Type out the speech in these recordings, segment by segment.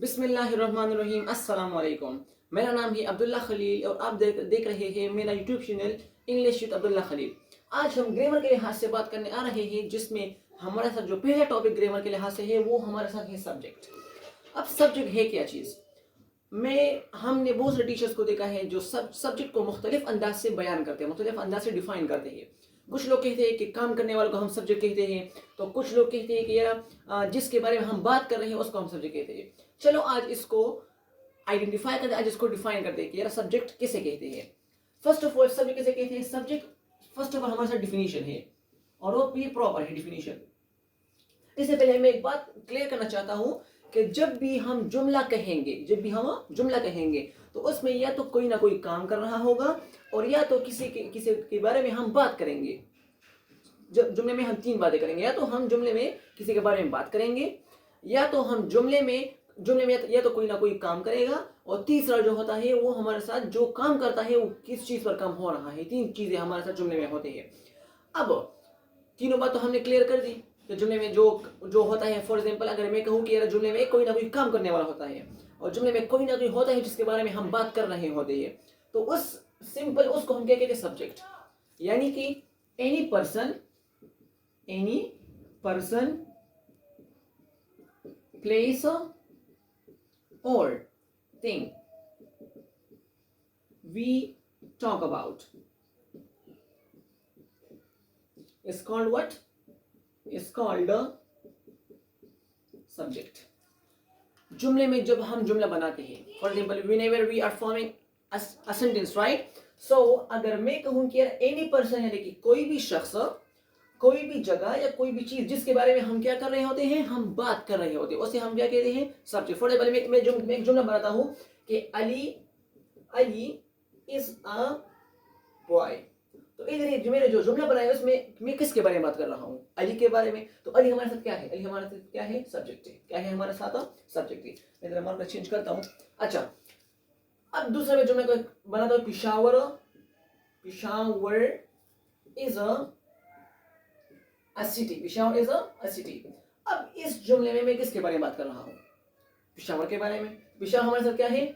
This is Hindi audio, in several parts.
बिस्मिल्लाहिर्रहमानिर्रहीम अस्सलाम वालेकुम। मेरा नाम है अब्दुल्ला खलील और आप देख रहे हैं मेरा YouTube channel English with Abdullah Khalil. आज हम ग्रामर के लिहाज से बात करने आ रहे हैं, जिसमें हमारे साथ जो पहला टॉपिक ग्रामर के लिहाज से है वो हमारे साथ है सब्जेक्ट। अब सब्जेक्ट है क्या चीज़? हमने बहुत से टीचर्स को देखा है जो सब्जेक्ट को मुख्तलिफ अंदाज से बयान करते हैं, मुख्तलिफ अंदाज से डिफाइन करते हैं। कुछ लोग कहते हैं कि काम करने वालों को हम सब्जेक्ट कहते हैं, तो कुछ लोग कहते हैं कि यार जिसके बारे में हम बात कर रहे हैं उसको हम सब्जेक्ट कहते हैं। चलो आज इसको आइडेंटिफाई करते हैं, आज इसको डिफाइन करते हैं कि यार सब्जेक्ट किसे कहते हैं। फर्स्ट ऑफ ऑल सब्जेक्ट किसे कहते हैं? सब्जेक्ट फर्स्ट ऑफ ऑल हमारे साथ डिफिनीशन है और वो भी प्रॉपर है डिफिनीशन। इससे पहले मैं एक बात क्लियर करना चाहता हूं कि जब भी हम जुमला कहेंगे तो उसमें या तो कोई ना कोई काम कर रहा होगा और या तो किसी के बारे में हम बात करेंगे। जब जुमले में हम तीन बातें करेंगे, या तो हम जुमले में किसी के बारे में बात करेंगे, या तो हम जुमले में या तो कोई ना कोई काम करेगा, और तीसरा जो होता है वो हमारे साथ जो काम करता है वो किस चीज पर काम हो रहा है। तीन चीजें हमारे साथ जुमले में होते हैं। अब तीनों बात तो हमने क्लियर कर दी कि जुमले में जो जो होता है। फॉर एग्जांपल अगर मैं कहूँ कि यार जुमले में कोई ना कोई काम करने वाला होता है और जुमले में कोई ना कोई होता है जिसके बारे में हम बात कर रहे होते हैं, तो उसको हम क्या कहते हैं? सब्जेक्ट। यानी कि any person place or thing we talk about is called what? Is called a subject. जुमले में जब हम जुमला बनाते हैं, for example whenever we are forming a sentence, right? So अगर मैं कहूँ कि यार एनी पर्सन यानी कि कोई भी शख्स, कोई भी जगह या कोई भी चीज जिसके बारे में हम क्या कर रहे होते हैं, हम बात कर रहे होते हैं, उसे हम क्या कहते हैं? सब्जेक्ट। फॉर एग्जाम्पल मैं एक जुमला बनाता हूँ कि अली इज अ बॉय। तो इधर मैंने जो जुमला बनाया उसमें मैं किसके बारे में बात कर रहा हूँ? अली के बारे में। तो अली हमारे साथ क्या है? अली हमारे साथ क्या है? सब्जेक्ट है। क्या है हमारे साथ? सब्जेक्ट है। मैं जरा मार्कर चेंज करता हूँ। अच्छा, अब दूसरा में जुमला को बनाता हूँ, Peshawar is a city. Peshawar is a city. अब इस जुमले में मैं किसके बारे में बात कर रहा हूं? पिशावर के बारे में। पिशावर हमारे साथ क्या है?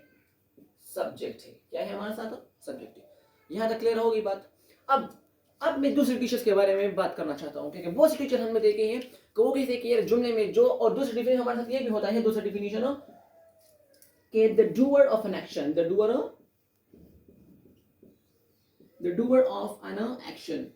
सब्जेक्ट है। क्या है हमारे साथ? सब्जेक्ट है। यहां तक क्लियर होगी बात। अब मैं दूसरे टीचर्स के बारे में बात करना चाहता हूं, क्योंकि बहुत से टीचर हमने देखे हैं कि वो कहते हैं कि यार जुमले में जो, और दूसरा डिफिनेशन हमारे साथ ये भी होता है, दूसरा डिफिनेशन कि the doer of an action, the doer of an action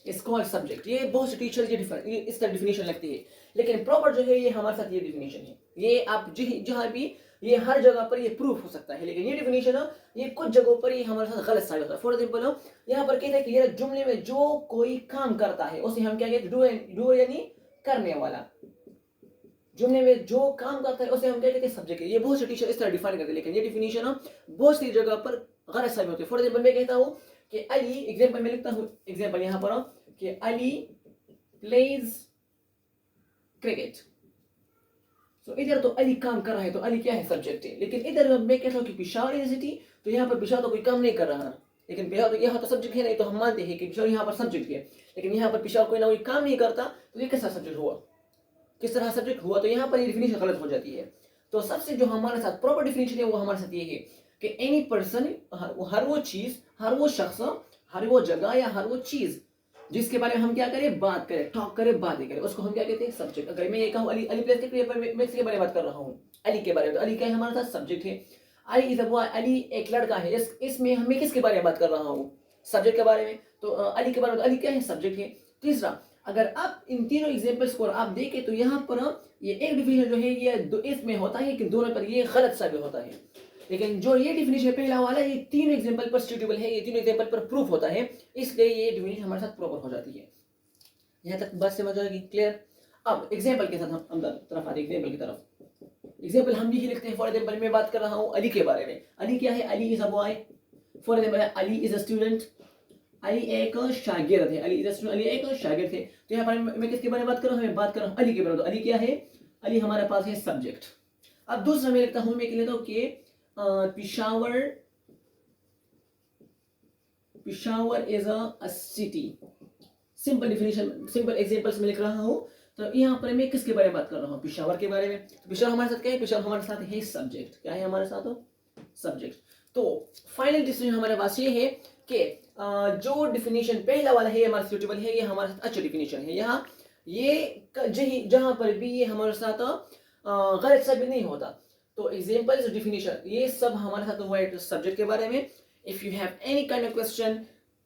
is called subject. ये बहुत से टीचर ये इस तरह डिफिनेशन लगती है, लेकिन प्रॉपर जो है ये हमारे साथ ये डिफिनेशन है। ये आप जहां भी, ये हर जगह पर ये प्रूफ हो सकता है, लेकिन ये डिफिनेशन ये कुछ जगहों पर ये हमारे साथ गलत साबित होता है। फॉर एग्जाम्पल यहाँ पर कहते हैं कि ये जुमले में जो कोई काम करता है उसे हम क्या कहते हैं? डू यानी करने वाला। जुमले में जो काम करता है उसे हम क्या कहते हैं? सब्जेक्ट। ये बहुत से टीचर इस तरह डिफाइन करते हैं, लेकिन ये डिफिनेशन बहुत सी जगह पर गलत साबित होती है। फॉर एग्जाम्पल मैं कहता हूँ कि अली, एग्जाम्पल में लिखता हूं, एग्जाम्पल यहां पर कि अली प्लेज क्रिकेट। तो इधर तो अली काम कर रहा है, तो अली क्या है? सब्जेक्ट है। लेकिन इधर मैं कहता हूं कि पिशावर इज सिटी, तो यहाँ पर पिशावर तो कोई काम नहीं कर रहा है, लेकिन यहाँ तो सब्जेक्ट है नहीं, तो हम मानते हैं कि पिशावर यहाँ पर सब्जेक्ट है। लेकिन यहाँ पर पिशावर कोई ना कोई काम नहीं करता, तो ये कैसा सब्जेक्ट हुआ? किस तरह सब्जेक्ट हुआ? तो यहाँ पर ये डिफिनेशन गलत हो जाती है। तो सबसे जो हमारे साथ प्रॉपर डिफिनेशन है वो हमारे साथ ये है कि एनी पर्सन, हर वो चीज, हर वो शख्स, हर वो जगह या हर वो चीज जिसके बारे में हम क्या करें? बात करें, टॉक करें, बातें करें, उसको हम क्या कहते हैं? सब्जेक्ट। अगर मैं ये कहूँ अली प्लेस के मैं किसके बारे में बात कर रहा हूँ? अली के बारे में, तो अली क्या है? हमारे साथ सब्जेक्ट है। Ali is a boy, Ali एक लड़का है। इसमें हमें किसके बारे में बात कर रहा हूँ? सब्जेक्ट के बारे में। तो अली के बारे में, तो अली क्या है? सब्जेक्ट है। तीसरा, अगर आप इन तीनों एग्जांपल्स को आप देखें तो यहाँ पर ये एक डिफिनेशन जो है ये इसमें होता है कि दोनों पर ये गलत साबित होता है, लेकिन जो ये डिफिनेशन पहला वाला ये तीन एग्जांपल पर सूटेबल है, ये तीन एग्जांपल पर प्रूफ होता है, इसलिए ये डिफिनेशन हमारे साथ प्रॉपर हो जाती है। यहाँ तक बात समझ आएगी? क्लियर? अब एग्जांपल के साथ हम तरफ आते हैं, एग्जांपल की तरफ। एग्जांपल हम यही लिखते हैं। फॉर एग्जांपल मैं बात कर रहा हूँ अली के बारे में। अली क्या है? Ali is a boy. For example Ali is a student, Ali एक शागिर्द है। अली एक शागिर्द है। तो यहाँ पर मैं किसके बारे में बात कर रहा हूँ? मैं बात कर रहा हूँ अली के बारे में। तो अली क्या है? अली हमारे पास है सब्जेक्ट। अब दूसरा मैं लिखता हूँ, मैं लिखता हूँ कि Peshawar is a city. Simple definition, simple examples में लिख रहा हूं तो यहाँ पर मैं किसके बारे में बात कर रहा हूँ, पेशावर के बारे में। तो पेशावर हमारे साथ क्या है, पेशावर हमारे साथ है सब्जेक्ट। क्या है हमारे साथ हो, सब्जेक्ट। तो फाइनल डिसीजन हमारे पास ये है कि जो डिफिनेशन पहला वाला है हमारा सूटेबल है, ये हमारे साथ अच्छा डिफिनेशन है। यहाँ ये जहाँ पर भी ये हमारे साथ गलत साबित नहीं होता। तो एग्जाम्पल डिफिनेशन ये सब हमारे साथ हुआ है सब्जेक्ट के बारे में। If you have any kind of question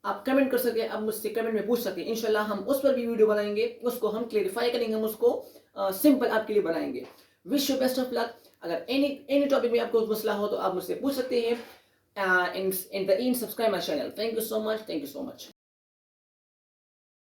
आप कमेंट कर सकते हैं, आप मुझसे कमेंट में पूछ सकते हैं। इंशाल्लाह हम उस पर भी वीडियो बनाएंगे, उसको हम क्लेरिफाई करेंगे, हम उसको सिंपल आपके लिए बनाएंगे। Wish you best of luck. अगर एनी टॉपिक में आपको मसला हो तो आप मुझसे पूछ सकते हैं। And in the end, subscribe my channel. Thank you so much. Thank you so much.